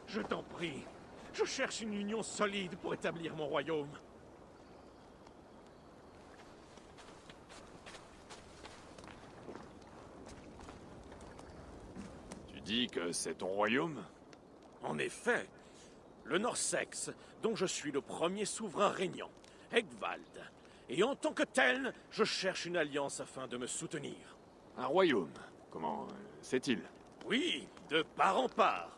Je t'en prie. Je cherche une union solide pour établir mon royaume. Tu dis que c'est ton royaume? En effet, le Norsex, dont je suis le premier souverain régnant, Egvald. Et en tant que tel, je cherche une alliance afin de me soutenir. Un royaume? Comment c'est-il? Oui, de part en part.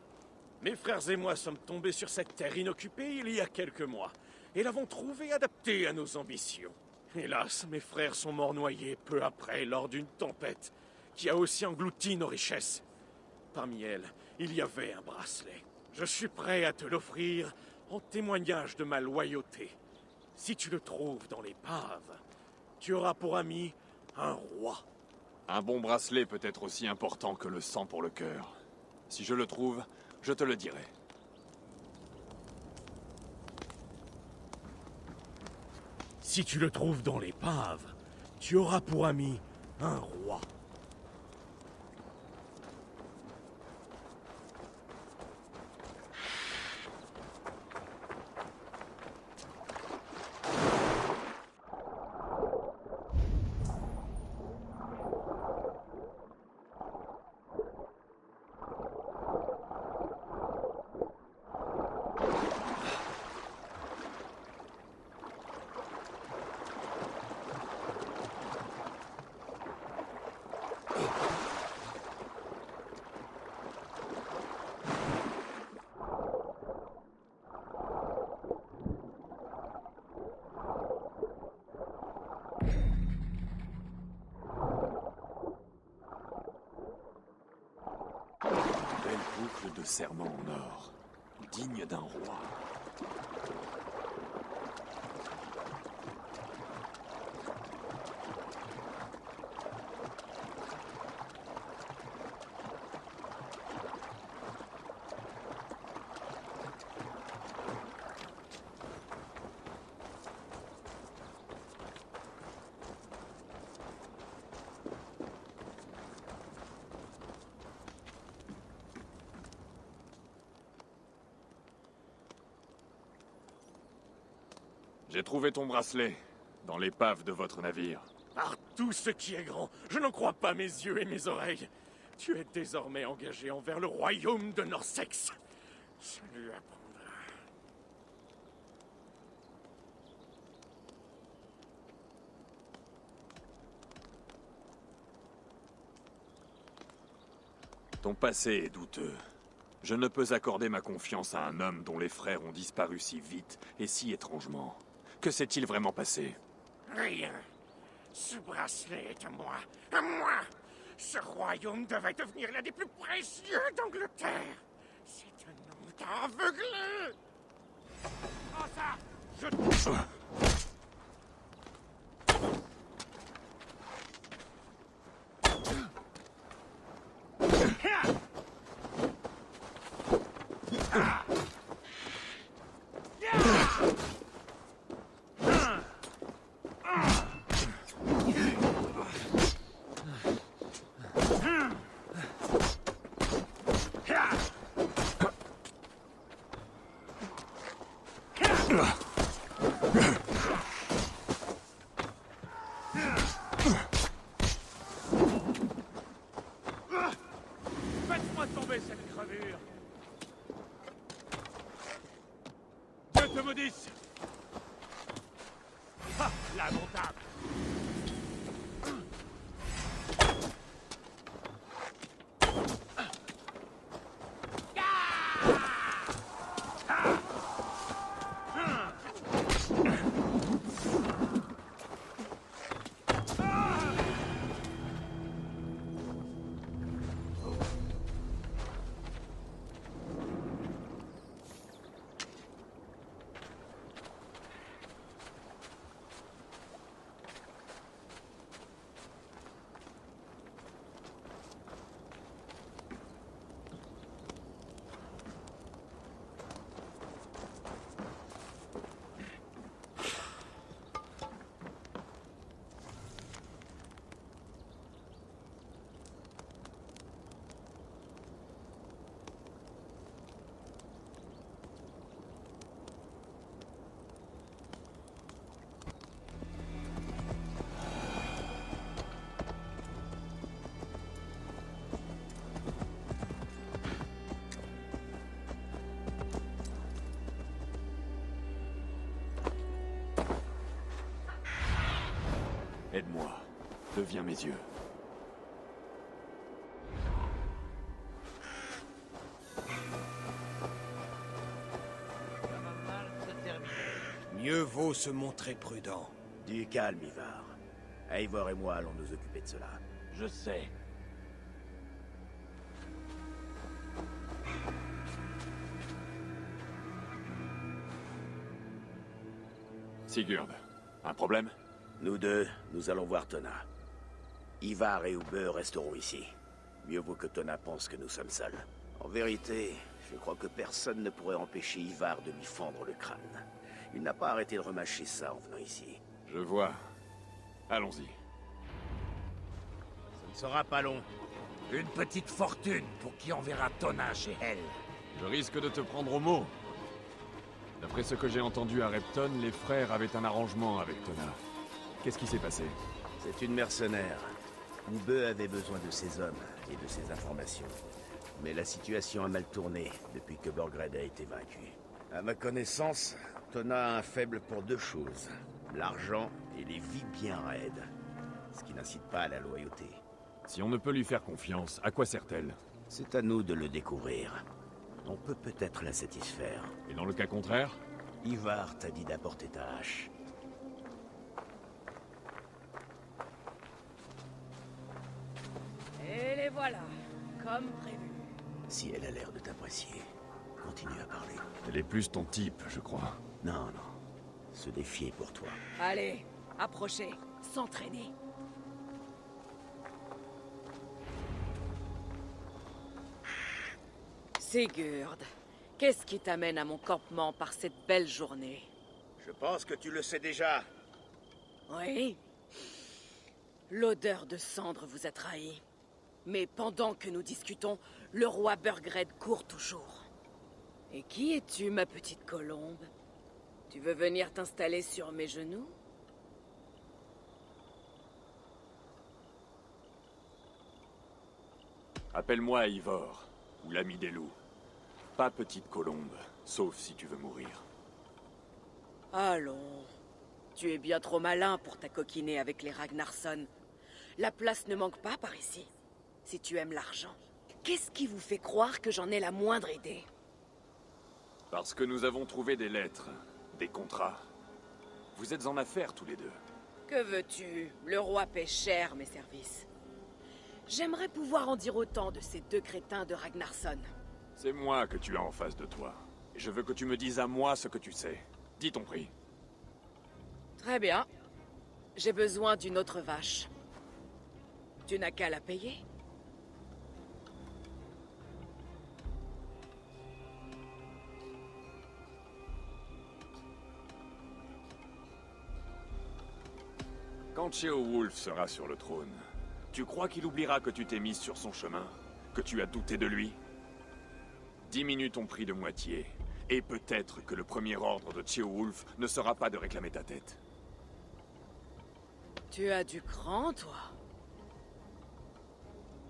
Mes frères et moi sommes tombés sur cette terre inoccupée il y a quelques mois, et l'avons trouvée adaptée à nos ambitions. Hélas, mes frères sont morts noyés peu après lors d'une tempête, qui a aussi englouti nos richesses. Parmi elles, il y avait un bracelet. Je suis prêt à te l'offrir en témoignage de ma loyauté. Si tu le trouves dans l'épave, tu auras pour ami un roi. Un bon bracelet peut être aussi important que le sang pour le cœur. Si je le trouve, je te le dirai. Si tu le trouves dans l'épave, tu auras pour ami un roi. Belle boucle de serment en or, digne d'un roi. J'ai trouvé ton bracelet, dans l'épave de votre navire. Par tout ce qui est grand, je n'en crois pas mes yeux et mes oreilles. Tu es désormais engagé envers le royaume de Norsex. Je lui apprendrai. Ton passé est douteux. Je ne peux accorder ma confiance à un homme dont les frères ont disparu si vite et si étrangement. Que s'est-il vraiment passé? Rien. Ce bracelet est à moi. À moi. Ce royaume devait devenir l'un des plus précieux d'Angleterre. C'est un homme t'a aveuglé. Oh ça, je... Faites-moi tomber cette gravure. Dieu te maudisse. Ah, lamentable. deviens mes yeux. Ça va mal se terminer. Mieux vaut se montrer prudent. Du calme, Ivar. Eivor et moi allons nous occuper de cela. Je sais. Sigurd, un problème? Nous deux, nous allons voir Tona. Ivar et Ube resteront ici. Mieux vaut que Tona pense que nous sommes seuls. En vérité, je crois que personne ne pourrait empêcher Ivar de lui fendre le crâne. Il n'a pas arrêté de remâcher ça en venant ici. Je vois. Allons-y. Ce ne sera pas long. Une petite fortune pour qui enverra Tona chez elle. Je risque de te prendre au mot. D'après ce que j'ai entendu à Repton, les frères avaient un arrangement avec Tona. Qu'est-ce qui s'est passé? C'est une mercenaire. Ube avait besoin de ses hommes et de ses informations. Mais la situation a mal tourné depuis que Burgred a été vaincu. À ma connaissance, Tona a un faible pour deux choses. L'argent et les vies bien raides. Ce qui n'incite pas à la loyauté. Si on ne peut lui faire confiance, à quoi sert-elle? C'est à nous de le découvrir. On peut peut-être la satisfaire. Et dans le cas contraire? Ivar t'a dit d'apporter ta hache. Et les voilà, comme prévu. Si elle a l'air de t'apprécier, continue à parler. Elle est plus ton type, je crois. Non, non. Se défier pour toi. Allez, approchez, s'entraîner. Sigurd, qu'est-ce qui t'amène à mon campement par cette belle journée? Je pense que tu le sais déjà. Oui. L'odeur de cendre vous a trahi. Mais pendant que nous discutons, le roi Burgred court toujours. Et qui es-tu, ma petite colombe? Tu veux venir t'installer sur mes genoux? Appelle-moi Eivor, ou l'ami des loups. Pas petite colombe, sauf si tu veux mourir. Allons. Tu es bien trop malin pour t'acoquiner avec les Ragnarsson. La place ne manque pas par ici. Si tu aimes l'argent, qu'est-ce qui vous fait croire que j'en ai la moindre idée? Parce que nous avons trouvé des lettres, des contrats. Vous êtes en affaires tous les deux. Que veux-tu? Le roi paie cher mes services. J'aimerais pouvoir en dire autant de ces deux crétins de Ragnarsson. C'est moi que tu as en face de toi. Et je veux que tu me dises à moi ce que tu sais. Dis ton prix. Très bien. J'ai besoin d'une autre vache. Tu n'as qu'à la payer. Quand Ceolwulf sera sur le trône, tu crois qu'il oubliera que tu t'es mise sur son chemin? Que tu as douté de lui? Diminue ton prix de moitié, et peut-être que le premier ordre de Ceolwulf ne sera pas de réclamer ta tête. Tu as du cran, toi?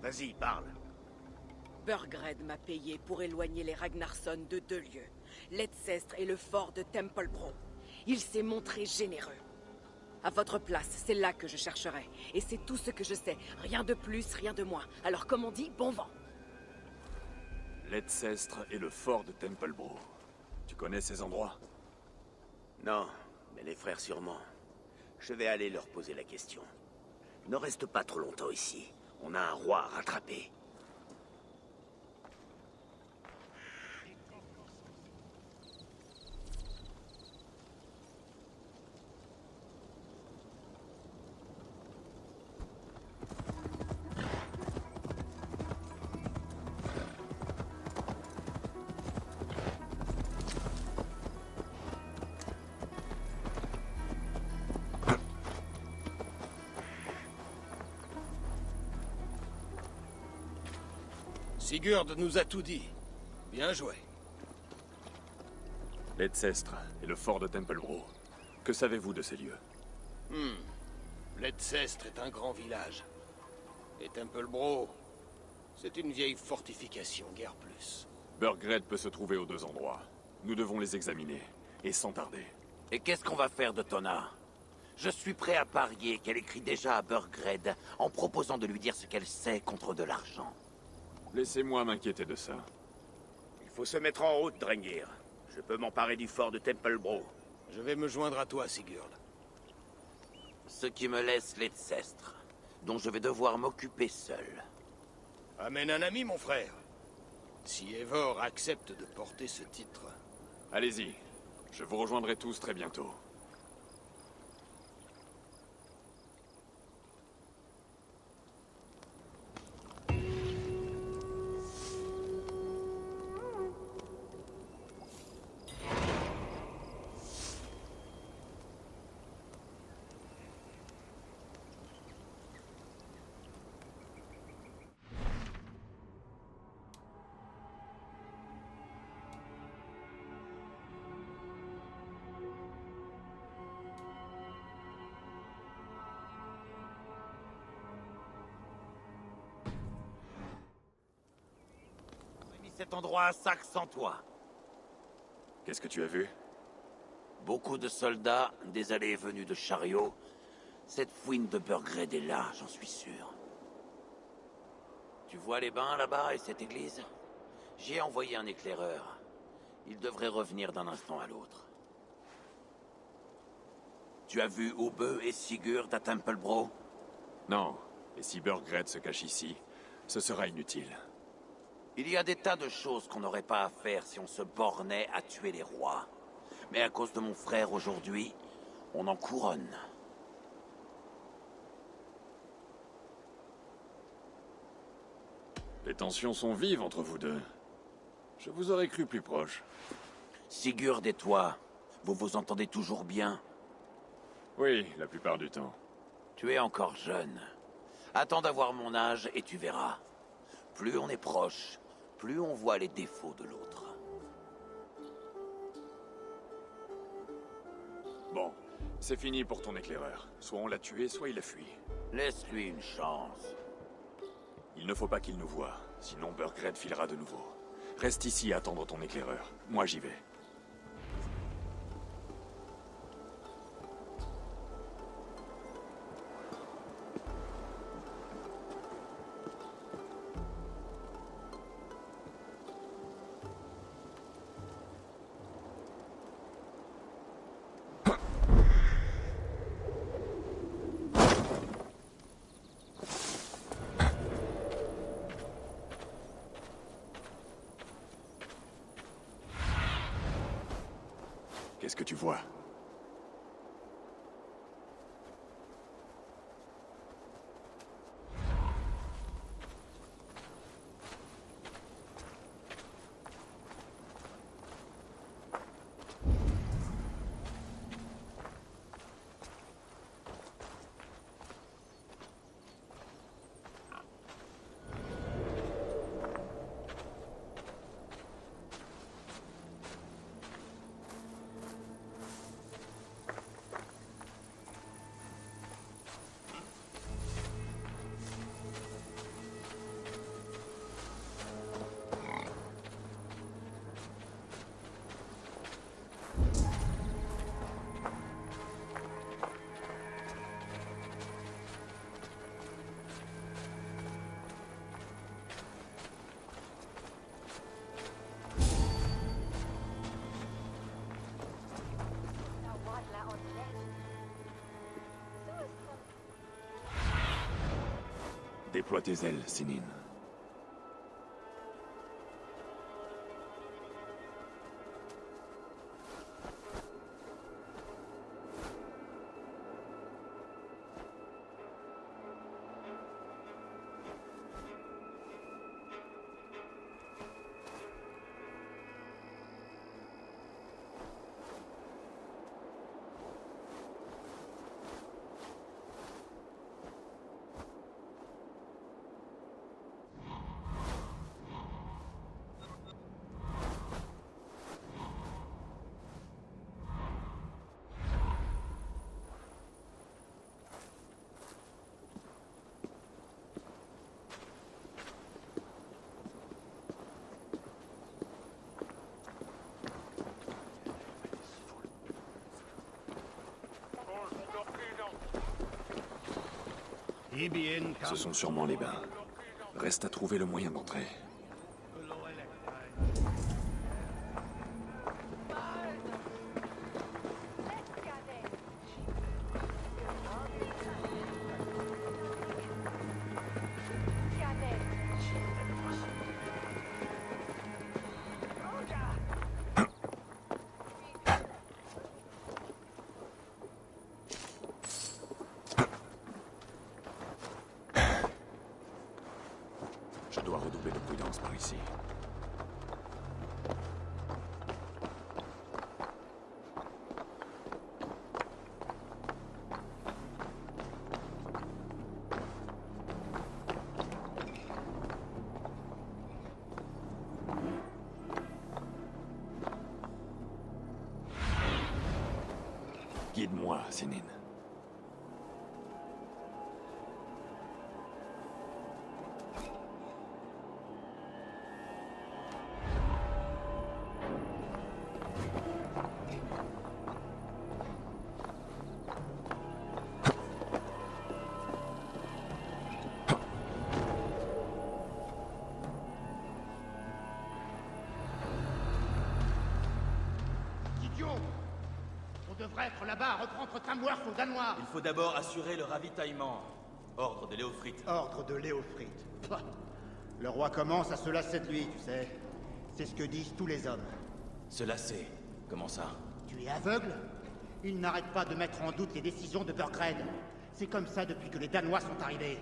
Vas-y, parle. Burgred m'a payé pour éloigner les Ragnarsson de deux lieux, l'Edcestre et le fort de Templebro. Il s'est montré généreux. À votre place, c'est là que je chercherai. Et c'est tout ce que je sais. Rien de plus, rien de moins. Alors comme on dit, bon vent. L'Edcestre et le fort de Templebro. Tu connais ces endroits? Non, mais les frères sûrement. Je vais aller leur poser la question. Ne reste pas trop longtemps ici. On a un roi à rattraper. Sigurd nous a tout dit. Bien joué. L'Edcestre et le fort de Templebro. Que savez-vous de ces lieux? L'Edcestre est un grand village. Et Templebro, c'est une vieille fortification, guère plus. Burgred peut se trouver aux deux endroits. Nous devons les examiner, et sans tarder. Et qu'est-ce qu'on va faire de Tona? Je suis prêt à parier qu'elle écrit déjà à Burgred en proposant de lui dire ce qu'elle sait contre de l'argent. Laissez-moi m'inquiéter de ça. Il faut se mettre en route, Drengir. Je peux m'emparer du fort de Templebro. Je vais me joindre à toi, Sigurd. Ce qui me laisse l'Etzestre, dont je vais devoir m'occuper seul. Amène un ami, mon frère. Si Eivor accepte de porter ce titre. Allez-y. Je vous rejoindrai tous très bientôt. J'ai mis cet endroit à sac sans toi. Qu'est-ce que tu as vu? Beaucoup de soldats, des allées et venues de chariots. Cette fouine de Burgred est là, j'en suis sûr. Tu vois les bains là-bas et cette église? J'y ai envoyé un éclaireur. Il devrait revenir d'un instant à l'autre. Tu as vu Ubbe et Sigurd à Templebro? Non. Et si Burgred se cache ici, ce sera inutile. Il y a des tas de choses qu'on n'aurait pas à faire si on se bornait à tuer les rois. Mais à cause de mon frère aujourd'hui, on en couronne. Les tensions sont vives entre vous deux. Je vous aurais cru plus proche. Sigurd et toi, vous vous entendez toujours bien? Oui, la plupart du temps. Tu es encore jeune. Attends d'avoir mon âge et tu verras. Plus on est proche, plus on voit les défauts de l'autre. Bon, c'est fini pour ton éclaireur. Soit on l'a tué, soit il a fui. Laisse-lui une chance. Il ne faut pas qu'il nous voie, sinon Burgred filera de nouveau. Reste ici à attendre ton éclaireur. Moi j'y vais. Qu'est-ce que tu vois? Déploie tes ailes, Sinin. Ce sont sûrement les bains. Reste à trouver le moyen d'entrer. Je dois redoubler de prudence par ici. Guide-moi, Sinin. Idiot! On devrait être là-bas à reprendre Tamworth aux Danois. Il faut d'abord assurer le ravitaillement. Ordre de Léofrite. Ordre de Léofrite. Pah. Le roi commence à se lasser de lui, tu sais. C'est ce que disent tous les hommes. Se lasser. Comment ça? Tu es aveugle? Il n'arrête pas de mettre en doute les décisions de Burgred. C'est comme ça depuis que les Danois sont arrivés.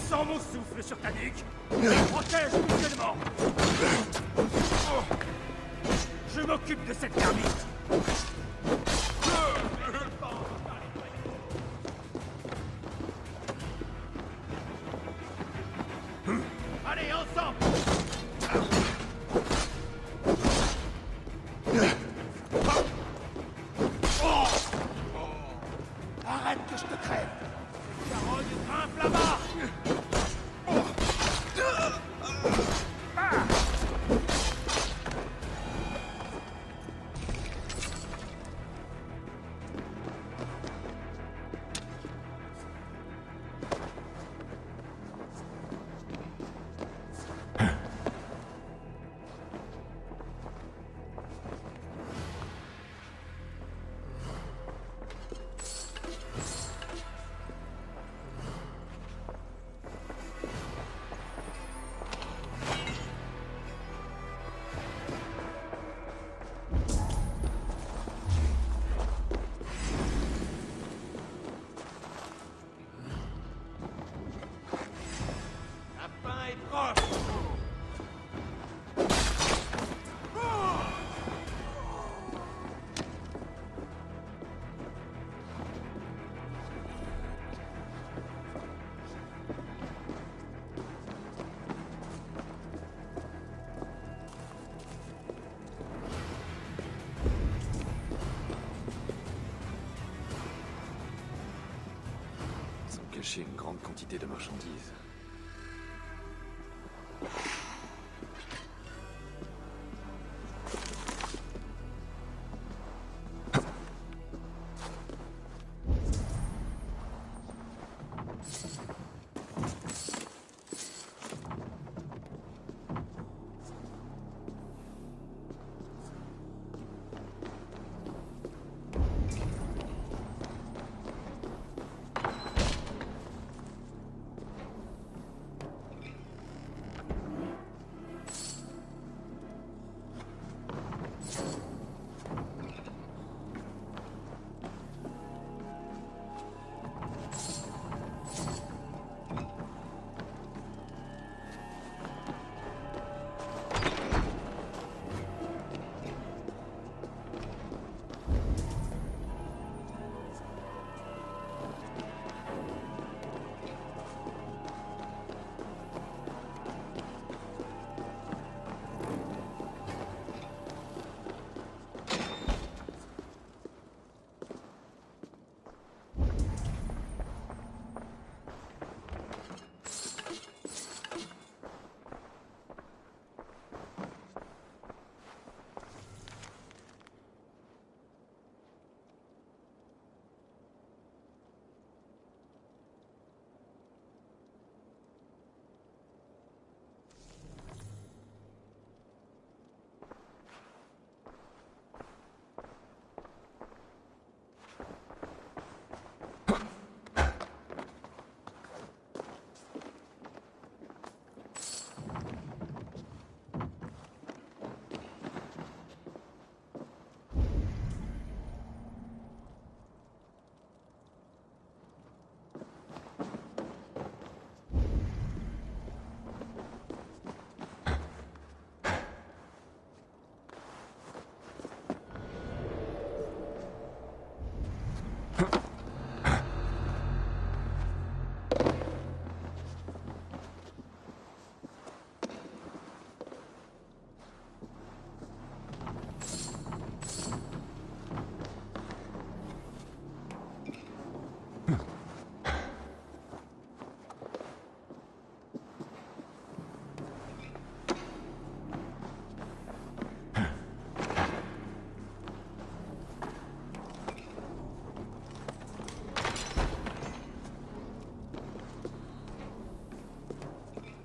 Sens mon souffle sur ta nuque. Protège mutuellement. Je m'occupe de cette termite. Allez, ensemble. Arrête que je te crève. Carogne grimpe là-bas. cacher une grande quantité de marchandises.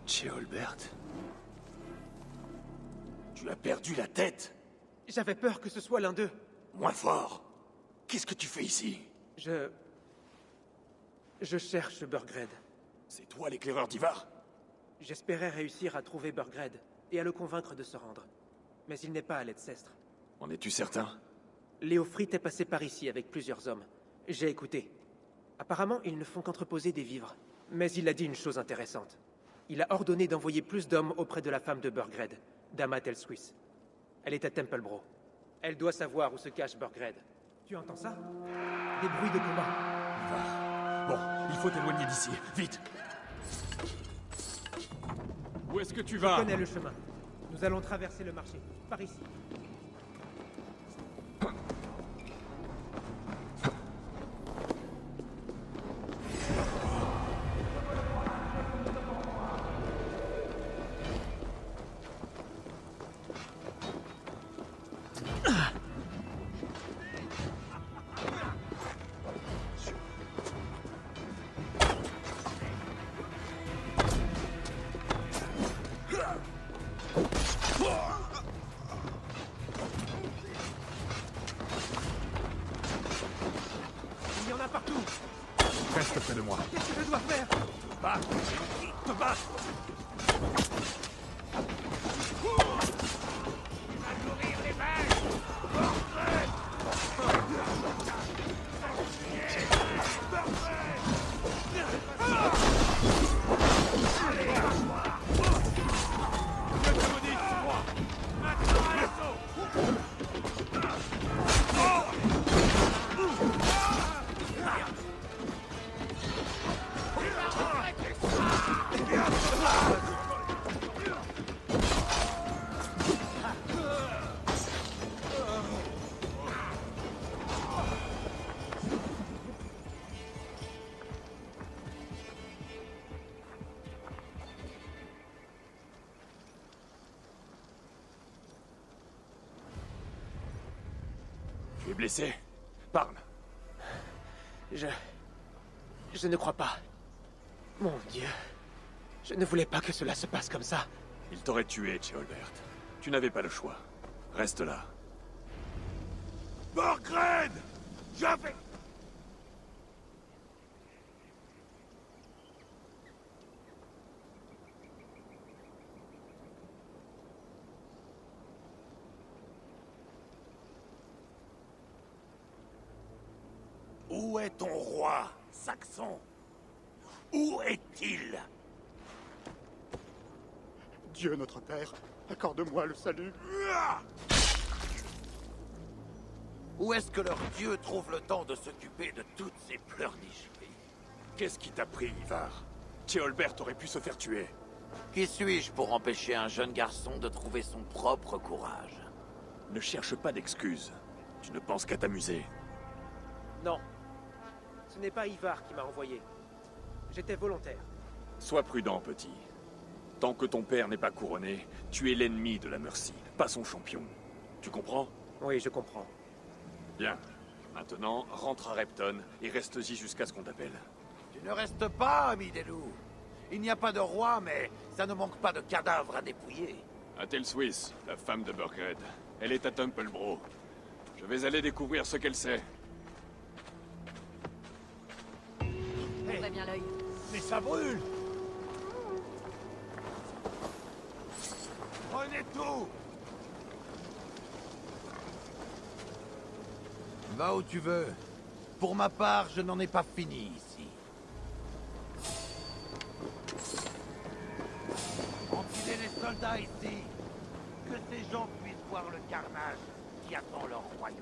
Ceolbert? Tu as perdu la tête? J'avais peur que ce soit l'un d'eux. Moins fort. Qu'est-ce que tu fais ici? Je cherche Burgred. C'est toi l'éclaireur d'Ivar? J'espérais réussir à trouver Burgred et à le convaincre de se rendre. Mais il n'est pas à l'Edsestre. En es-tu certain? Léofrite est passé par ici avec plusieurs hommes. J'ai écouté. Apparemment, ils ne font qu'entreposer des vivres. Mais il a dit une chose intéressante. Il a ordonné d'envoyer plus d'hommes auprès de la femme de Burgred, Dama Telswis. Elle est à Templebro. Elle doit savoir où se cache Burgred. Tu entends ça? Des bruits de combat. Ivar. Bon, il faut t'éloigner d'ici. Vite! Où est-ce que tu vas? Je connais le chemin. Nous allons traverser le marché. Par ici. Il y en a partout. Reste près de moi. Qu'est-ce que je dois faire? Bats! Te bats! es blessé? Parle. Je ne crois pas. Mon Dieu. Je ne voulais pas que cela se passe comme ça. Il t'aurait tué, Ceolbert. Tu n'avais pas le choix. Reste là. Borgred! J'avais... Où est ton roi, Saxon? Où est-il? Dieu notre Père, accorde-moi le salut. Où est-ce que leur dieu trouve le temps de s'occuper de toutes ces pleurnicheries? Qu'est-ce qui t'a pris, Ivar? Ceolbert aurait pu se faire tuer. Qui suis-je pour empêcher un jeune garçon de trouver son propre courage? Ne cherche pas d'excuses. Tu ne penses qu'à t'amuser. Non. Ce n'est pas Ivar qui m'a envoyé. J'étais volontaire. Sois prudent, petit. Tant que ton père n'est pas couronné, tu es l'ennemi de la Mercy, pas son champion. Tu comprends? Oui, je comprends. Bien. Maintenant, rentre à Repton et reste-y jusqu'à ce qu'on t'appelle. Tu ne restes pas, ami des loups. Il n'y a pas de roi, mais ça ne manque pas de cadavres à dépouiller. Athel Swiss, la femme de Burgred. Elle est à Templebro. Je vais aller découvrir ce qu'elle sait. Ouvrez bien l'œil. Mais ça brûle! Prenez tout! Va où tu veux. Pour ma part, je n'en ai pas fini ici. Empilez les soldats ici. Que ces gens puissent voir le carnage qui attend leur royaume.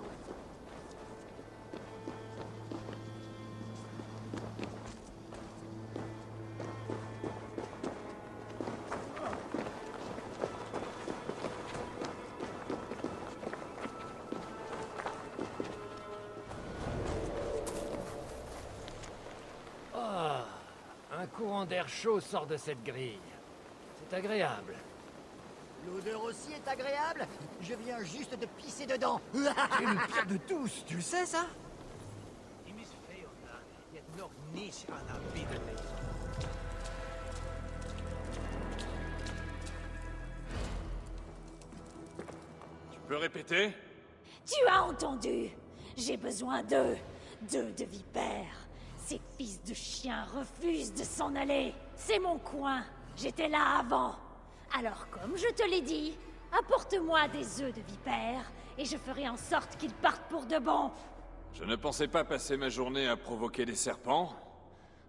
Un courant d'air chaud sort de cette grille. C'est agréable. L'odeur aussi est agréable. Je viens juste de pisser dedans. C'est le pire de tous, tu le sais ça? Tu peux répéter? Tu as entendu? J'ai besoin d'eux. D'eux de vipères. Ces fils de chiens refusent de s'en aller. C'est mon coin. J'étais là avant. Alors comme je te l'ai dit, apporte-moi des œufs de vipères et je ferai en sorte qu'ils partent pour de bon. Je ne pensais pas passer ma journée à provoquer des serpents,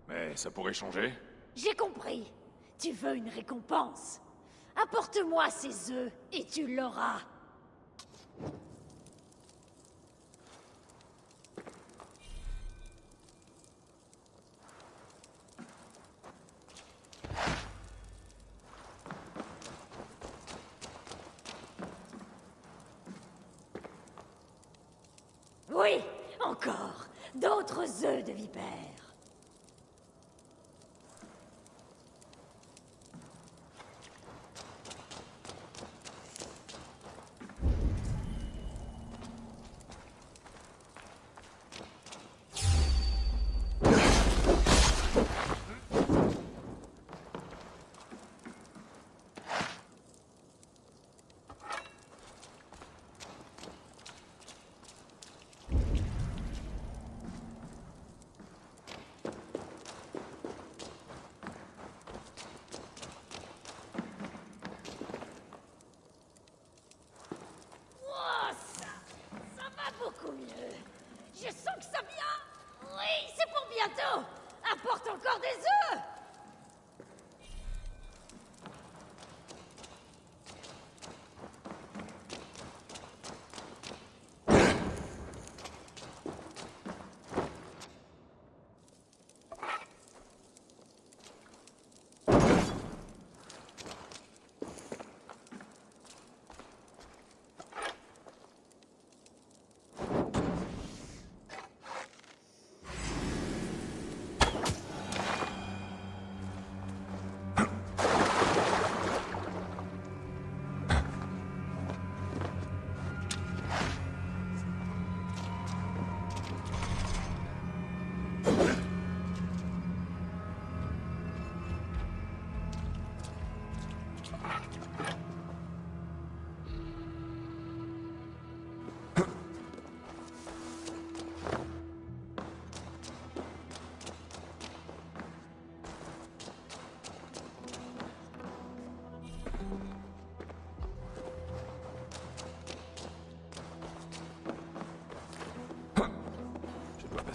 mais ça pourrait changer. J'ai compris. Tu veux une récompense. Apporte-moi ces œufs et tu l'auras. Oui, encore. D'autres œufs de vipère.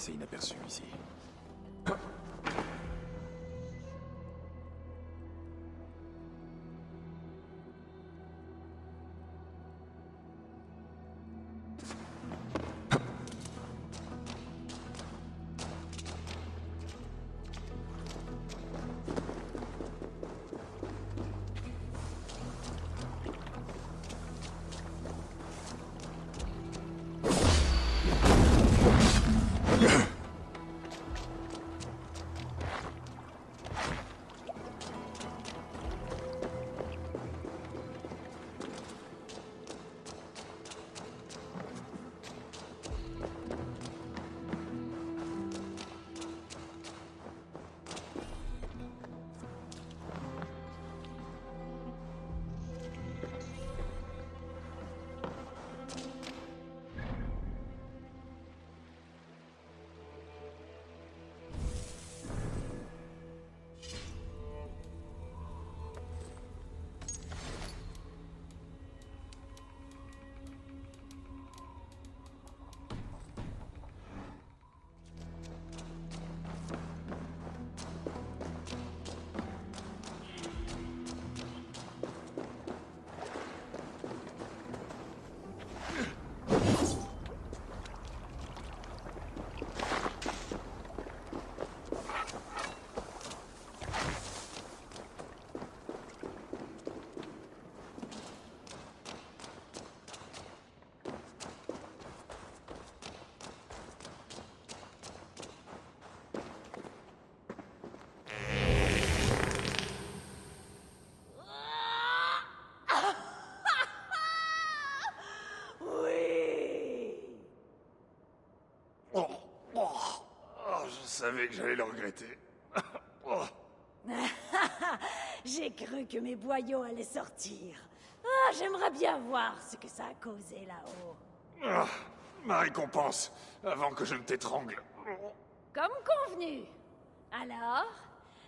passer inaperçu ici. Je savais que j'allais le regretter. Oh. J'ai cru que mes boyaux allaient sortir. Ah, j'aimerais bien voir ce que ça a causé là-haut. Ah, ma récompense, avant que je ne t'étrangle. Comme convenu. Alors,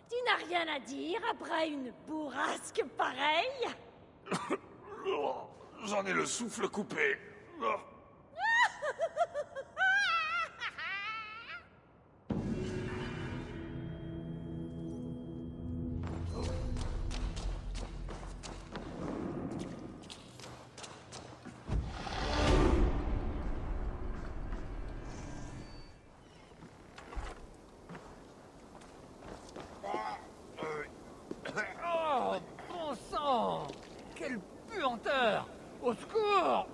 tu n'as rien à dire après une bourrasque pareille? J'en ai le souffle coupé. Oh, bon sang! Quelle puanteur! Au secours!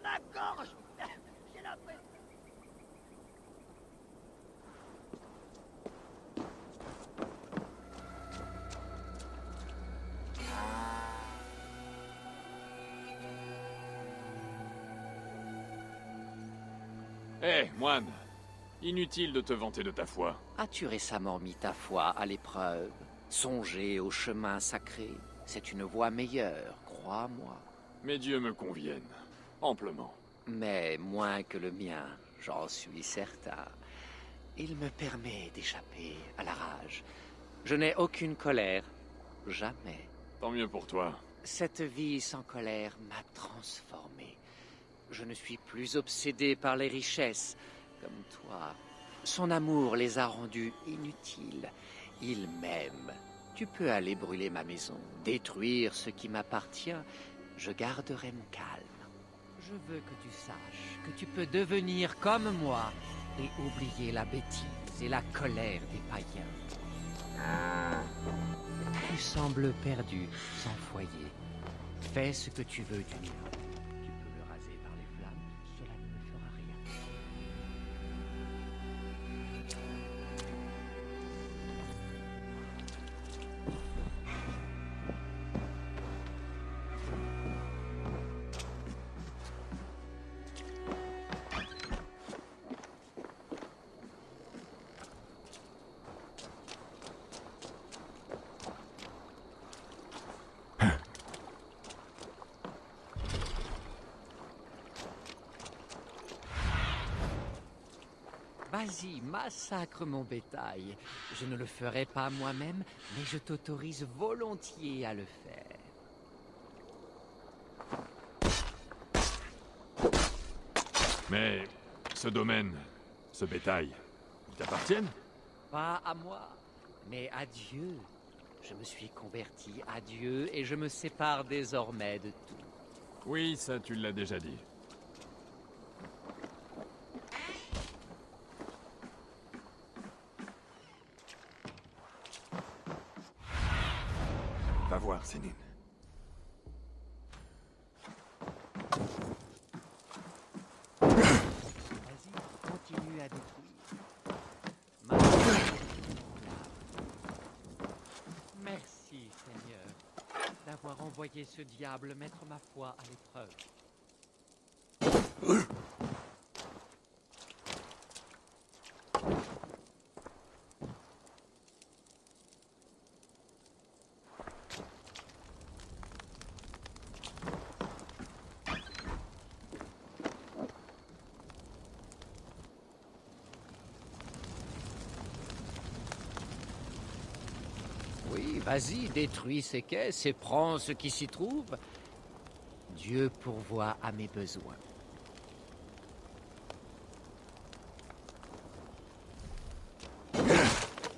La gorge. J'ai la peste. Hé, moine. Inutile de te vanter de ta foi. As-tu récemment mis ta foi à l'épreuve? Songer au chemin sacré, c'est une voie meilleure, crois-moi. Mes dieux me conviennent, amplement. Mais moins que le mien, j'en suis certain. Il me permet d'échapper à la rage. Je n'ai aucune colère, jamais. Tant mieux pour toi. Cette vie sans colère m'a transformé. Je ne suis plus obsédé par les richesses, comme toi. Son amour les a rendus inutiles. Il m'aime. Tu peux aller brûler ma maison, détruire ce qui m'appartient. Je garderai mon calme. Je veux que tu saches que tu peux devenir comme moi et oublier la bêtise et la colère des païens. Tu sembles perdu, sans foyer. Fais ce que tu veux du mien. Tu peux le raser par les flammes, cela ne me fera rien. Vas-y, massacre mon bétail. Je ne le ferai pas moi-même, mais je t'autorise volontiers à le faire. Mais Ce domaine, ce bétail, ils t'appartiennent? Pas à moi, mais à Dieu. Je me suis converti à Dieu et je me sépare désormais de tout. Oui, ça tu l'as déjà dit. Va voir, Sénine. Vas-y, continue à détruire. Merci, Seigneur, d'avoir envoyé ce diable mettre ma foi à l'épreuve. Oui, vas-y, détruis ces caisses et prends ce qui s'y trouve. Dieu pourvoit à mes besoins.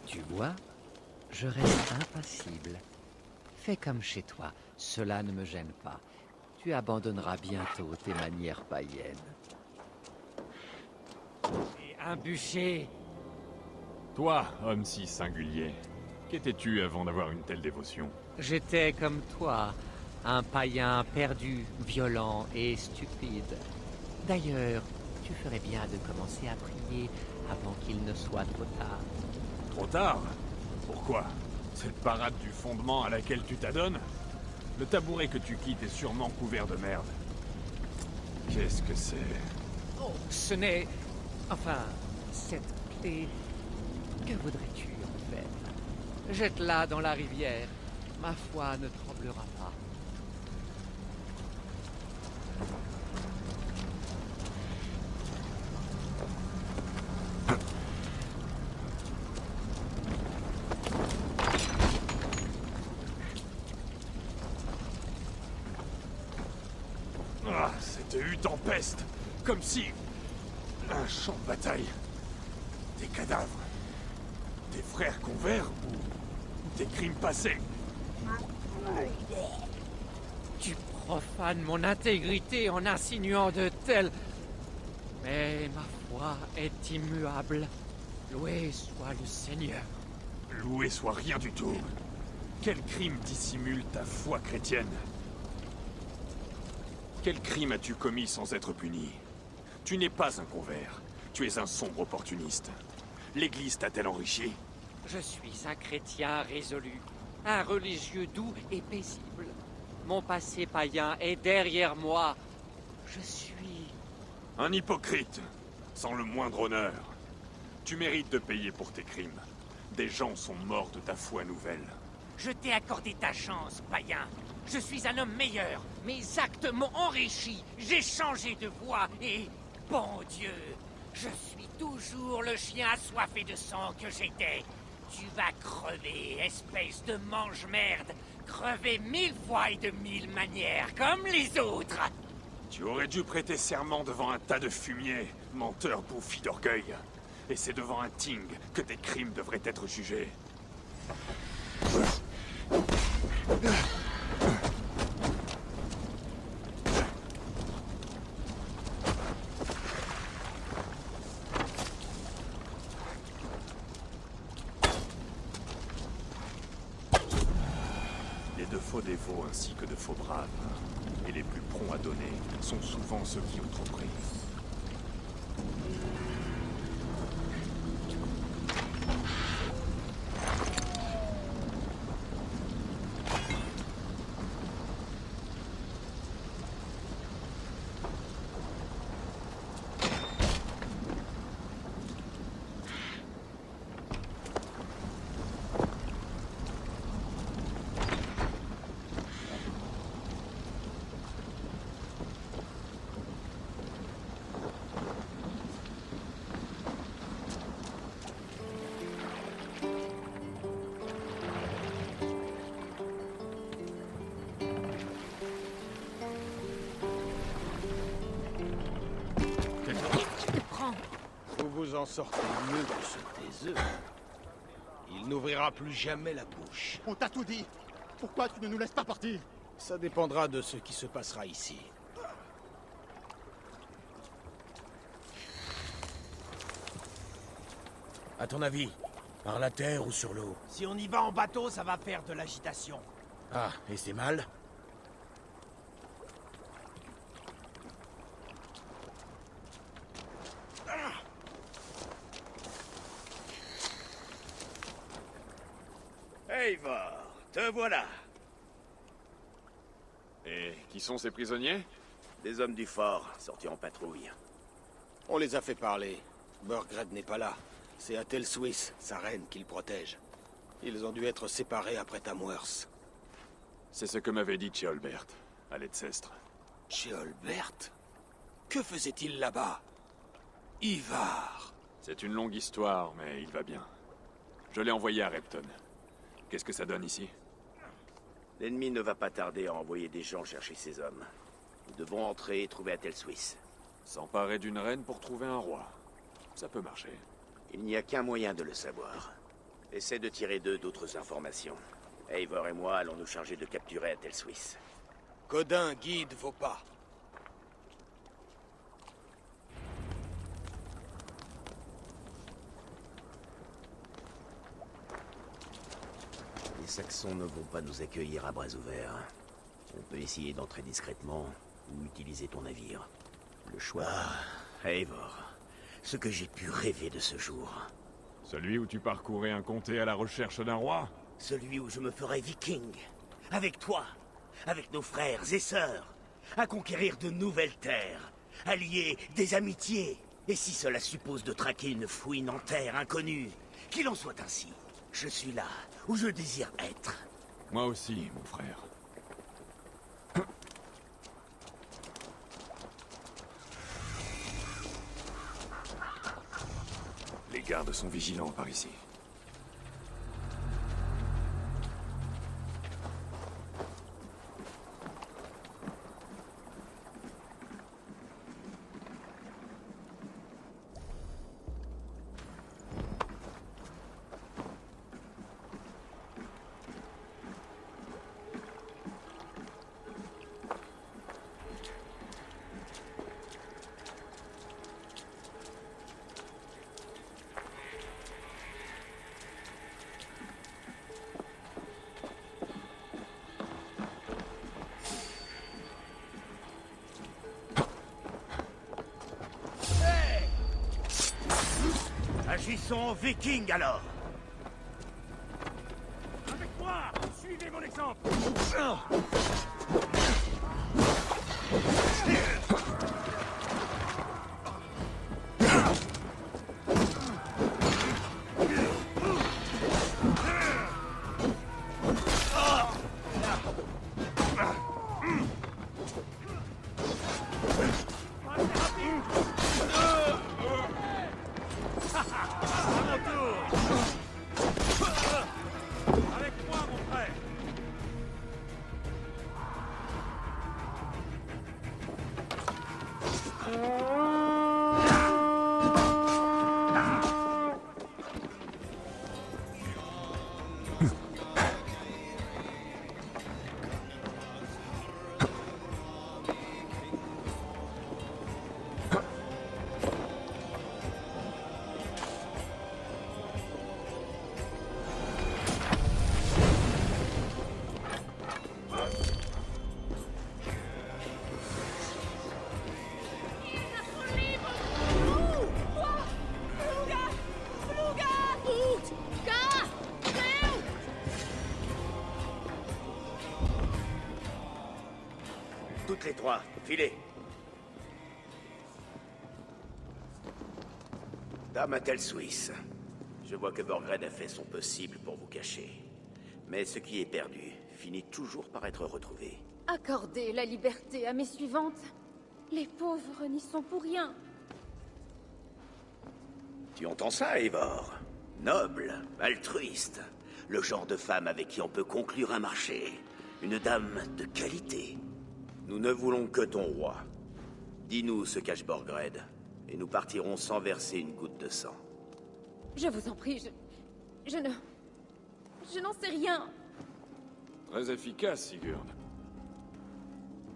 Tu vois, je reste impassible. Fais comme chez toi, cela ne me gêne pas. Tu abandonneras bientôt tes manières païennes. Et un bûcher. Toi, homme si singulier, qu'étais-tu avant d'avoir une telle dévotion? J'étais comme toi, un païen perdu, violent et stupide. D'ailleurs, tu ferais bien de commencer à prier avant qu'il ne soit trop tard. Trop tard? Pourquoi? Cette parade du fondement à laquelle tu t'adonnes? Le tabouret que tu quittes est sûrement couvert de merde. Qu'est-ce que c'est? Oh, ce n'est... Enfin, cette clé... Que voudrais-tu en fait? Jette-la dans la rivière. Ma foi ne tremblera pas. Ah, cette hutte en peste! Comme si... un champ de bataille. Des cadavres. Des frères convers ou des crimes passés. Tu profanes mon intégrité en insinuant de tels... Mais ma foi est immuable. Loué soit le Seigneur. Loué soit rien du tout. Quel crime dissimule ta foi chrétienne? Quel crime as-tu commis sans être puni? Tu n'es pas un convers. Tu es un sombre opportuniste. L'Église t'a-t-elle enrichi? Je suis un chrétien résolu, un religieux doux et paisible. Mon passé païen est derrière moi. Je suis... un hypocrite, sans le moindre honneur. Tu mérites de payer pour tes crimes. Des gens sont morts de ta foi nouvelle. Je t'ai accordé ta chance, païen. Je suis un homme meilleur. Mes actes m'ont enrichi. J'ai changé de voie et... bon Dieu, je suis toujours le chien assoiffé de sang que j'étais. Tu vas crever, espèce de mange-merde. Crever 1000 fois et de 1000 manières, comme les autres. Tu aurais dû prêter serment devant un tas de fumier, menteur bouffi d'orgueil. Et c'est devant un Ting que tes crimes devraient être jugés. De faux dévots ainsi que de faux braves. Et les plus prompts à donner sont souvent ceux qui ont trop pris. vous en sortez mieux que ce taiseux, il n'ouvrira plus jamais la bouche. On t'a tout dit. Pourquoi tu ne nous laisses pas partir? Ça dépendra de ce qui se passera ici. À ton avis, par la terre ou sur l'eau? Si on y va en bateau, ça va faire de l'agitation. Ah, et c'est mal? Eivor, te voilà. Et qui sont ces prisonniers? Des hommes du fort, sortis en patrouille. On les a fait parler. Burgred n'est pas là. C'est Atel Swiss, sa reine, qui le protège. Ils ont dû être séparés après Tamworth. C'est ce que m'avait dit Ceolbert, à l'Edsestre. Ceolbert? Que faisait-il là-bas? Ivar! C'est une longue histoire, mais il va bien. Je l'ai envoyé à Repton. Qu'est-ce que ça donne ici? L'ennemi ne va pas tarder à envoyer des gens chercher ces hommes. Nous devons entrer et trouver Atel Swiss. S'emparer d'une reine pour trouver un roi. Ça peut marcher. Il n'y a qu'un moyen de le savoir. Essaie de tirer d'eux d'autres informations. Eivor et moi allons nous charger de capturer Atel Swiss. Codin guide vos pas. Les Saxons ne vont pas nous accueillir à bras ouverts. On peut essayer d'entrer discrètement ou utiliser ton navire. Le choix... Ah, Eivor. Ce que j'ai pu rêver de ce jour. Celui où tu parcourais un comté à la recherche d'un roi? Celui où je me ferai viking. Avec toi. Avec nos frères et sœurs. À conquérir de nouvelles terres. À lier des amitiés. Et si cela suppose de traquer une fouine en terre inconnue, qu'il en soit ainsi. Je suis là où je désire être. Moi aussi, mon frère. Les gardes sont vigilants par ici. Agissons en viking alors. Avec moi! Suivez mon exemple! Toutes les trois, filez. Dame Atel Swiss, je vois que Burgred a fait son possible pour vous cacher. Mais ce qui est perdu finit toujours par être retrouvé. Accordez la liberté à mes suivantes. Les pauvres n'y sont pour rien. Tu entends ça, Eivor? Noble, altruiste. Le genre de femme avec qui on peut conclure un marché. Une dame de qualité. Nous ne voulons que ton roi. Dis-nous où se cache Burgred. et nous partirons sans verser une goutte de sang. Je vous en prie, je n'en sais rien. Très efficace, Sigurd.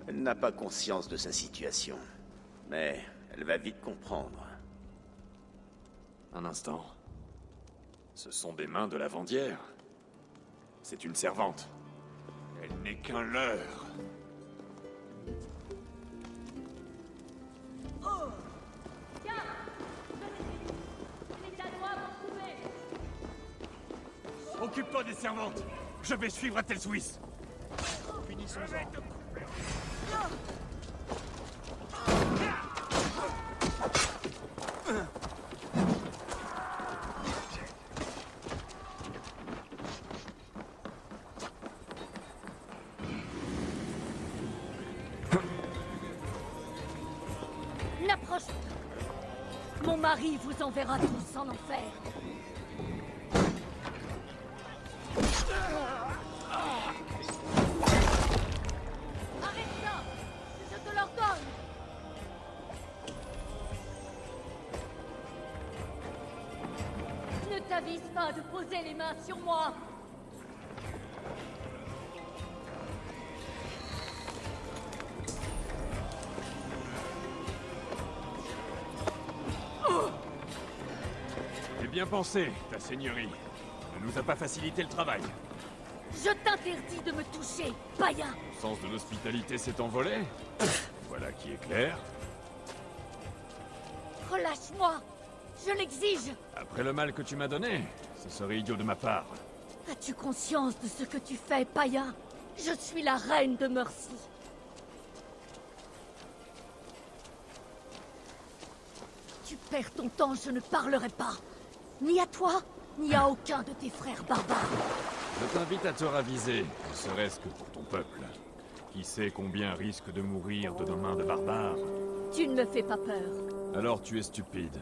Elle n'a pas conscience de sa situation, mais elle va vite comprendre. Un instant. Ce sont des mains de la Vendière. C'est une servante. Elle n'est qu'un leurre. Oh! Tiens! Les Danois vont trouver! Occupe-toi des servantes. Je vais suivre Atel Suisse. Finissons-en. N'approche pas. Mon mari vous enverra tous en enfer. Arrête ça! Je te l'ordonne! Ne t'avise pas de poser les mains sur moi! J'ai bien pensé, ta seigneurie. Ne nous a pas facilité le travail. Je t'interdis de me toucher, païen! Le sens de l'hospitalité s'est envolé. Voilà qui est clair. Relâche-moi! Je l'exige! Après le mal que tu m'as donné, ce serait idiot de ma part. As-tu conscience de ce que tu fais, païen? Je suis la reine de Mercy. Tu perds ton temps, je ne parlerai pas. Ni à toi, ni à aucun de tes frères barbares. Je t'invite à te raviser, ne serait-ce que pour ton peuple. Qui sait combien risque de mourir de nos mains de barbares? Tu ne me fais pas peur. Alors tu es stupide.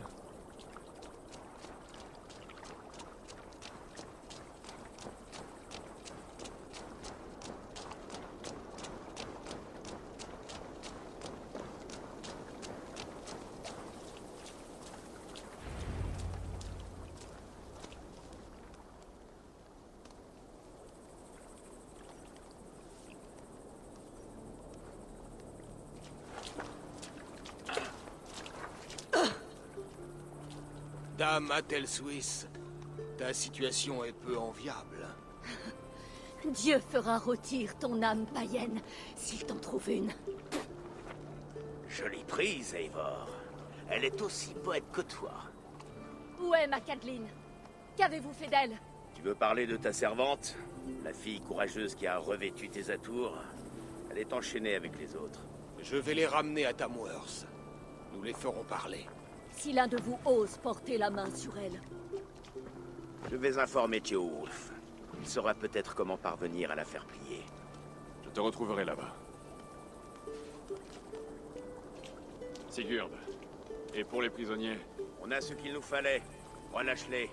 Dame Atel Suisse, ta situation est peu enviable. Dieu fera rôtir ton âme païenne, s'il t'en trouve une. Jolie prise, Eivor. Elle est aussi poète que toi. Où est ma Kathleen? Qu'avez-vous fait d'elle? Tu veux parler de ta servante? La fille courageuse qui a revêtu tes atours? Elle est enchaînée avec les autres. Je vais les ramener à Tamworth. Nous les ferons parler. Si l'un de vous ose porter la main sur elle. Je vais informer Ceolwulf. Il saura peut-être comment parvenir à la faire plier. Je te retrouverai là-bas. Sigurd, et pour les prisonniers? On a ce qu'il nous fallait. Relâche-les.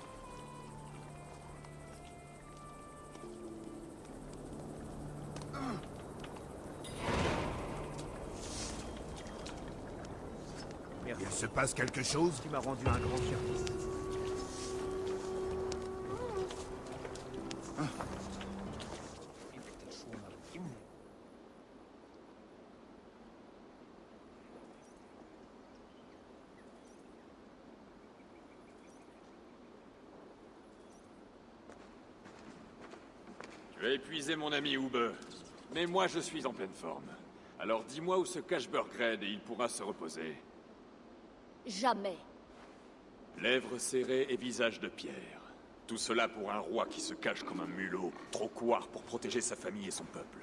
Il se passe quelque chose? Tu m'as rendu un grand service. Tu as épuisé mon ami Ube, mais moi je suis en pleine forme. Alors dis-moi où se cache Burgred et il pourra se reposer. Jamais. Lèvres serrées et visage de pierre. Tout cela pour un roi qui se cache comme un mulot, trop couard pour protéger sa famille et son peuple.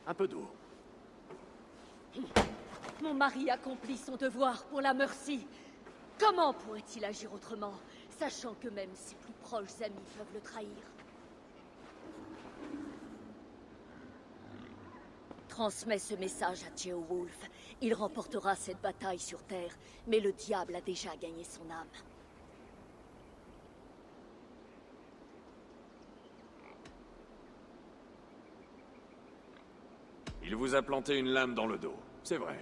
Un peu d'eau. Mon mari accomplit son devoir pour la Mercy. Comment pourrait-il agir autrement, sachant que même ses plus proches amis peuvent le trahir? Transmets ce message à Ceolwulf. Il remportera cette bataille sur Terre, mais le diable a déjà gagné son âme. Il vous a planté une lame dans le dos, c'est vrai.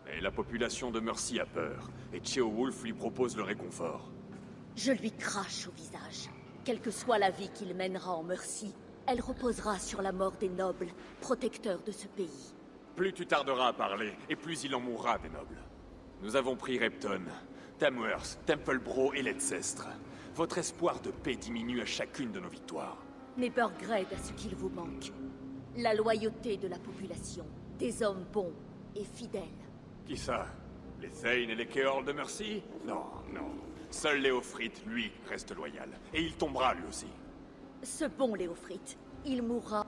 Mais la population de Mercy a peur, et Ceolwulf lui propose le réconfort. Je lui crache au visage. Quelle que soit la vie qu'il mènera en Mercy, elle reposera sur la mort des nobles, protecteurs de ce pays. Plus tu tarderas à parler, et plus il en mourra des nobles. Nous avons pris Repton, Tamworth, Templebro et Leicester. Votre espoir de paix diminue à chacune de nos victoires. Mais Burgred a ce qu'il vous manque. La loyauté de la population, des hommes bons et fidèles. Qui ça? Les Thane et les Keorl de Mercy? Non, non. Seul Léofrith, lui, reste loyal. Et il tombera, lui aussi. Ce bon Léofrith, il mourra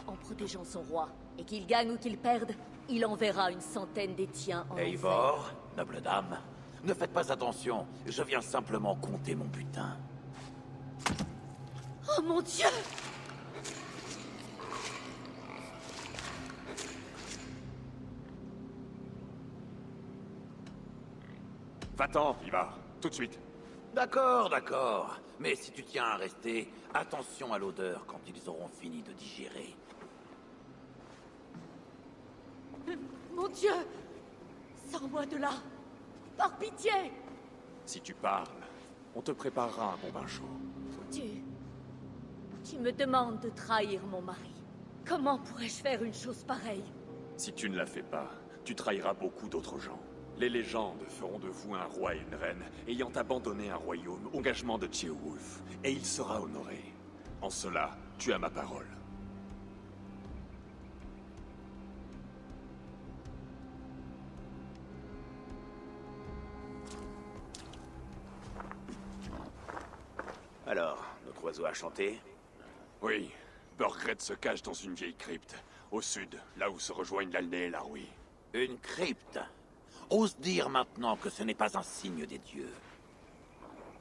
en protégeant son roi. Et qu'il gagne ou qu'il perde, il enverra une centaine des tiens en enfer. Eivor, noble dame, ne faites pas attention. Je viens simplement compter mon butin. Oh mon Dieu! Va-t'en, Ivar. Tout de suite. D'accord, d'accord. Mais si tu tiens à rester, attention à l'odeur quand ils auront fini de digérer. Mon Dieu! Sors-moi de là! Par pitié! Si tu parles, on te préparera un bon bain chaud. Tu me demandes de trahir mon mari. Comment pourrais-je faire une chose pareille? Si tu ne la fais pas, tu trahiras beaucoup d'autres gens. Les légendes feront de vous un roi et une reine, ayant abandonné un royaume, engagement de Ceolwulf, et il sera honoré. En cela, tu as ma parole. Alors, notre oiseau a chanté? Oui, Burgred se cache dans une vieille crypte, au sud, là où se rejoignent l'Alné et la Rui. Une crypte? Ose dire maintenant que ce n'est pas un signe des dieux.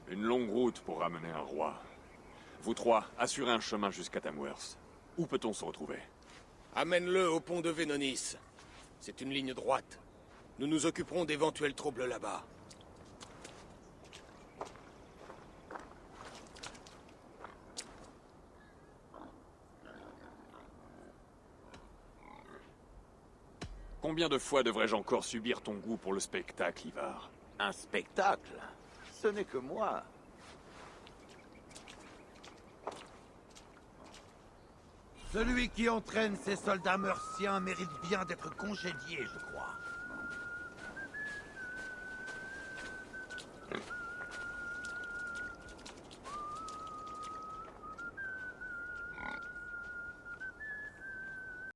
Une longue route pour ramener un roi. Vous trois, assurez un chemin jusqu'à Tamworth. Où peut-on se retrouver? Amène-le au pont de Vénonis. C'est une ligne droite. Nous nous occuperons d'éventuels troubles là-bas. Combien de fois devrais-je encore subir ton goût pour le spectacle, Ivar? Un spectacle? Ce n'est que moi. Celui qui entraîne ces soldats merciens mérite bien d'être congédié, je crois.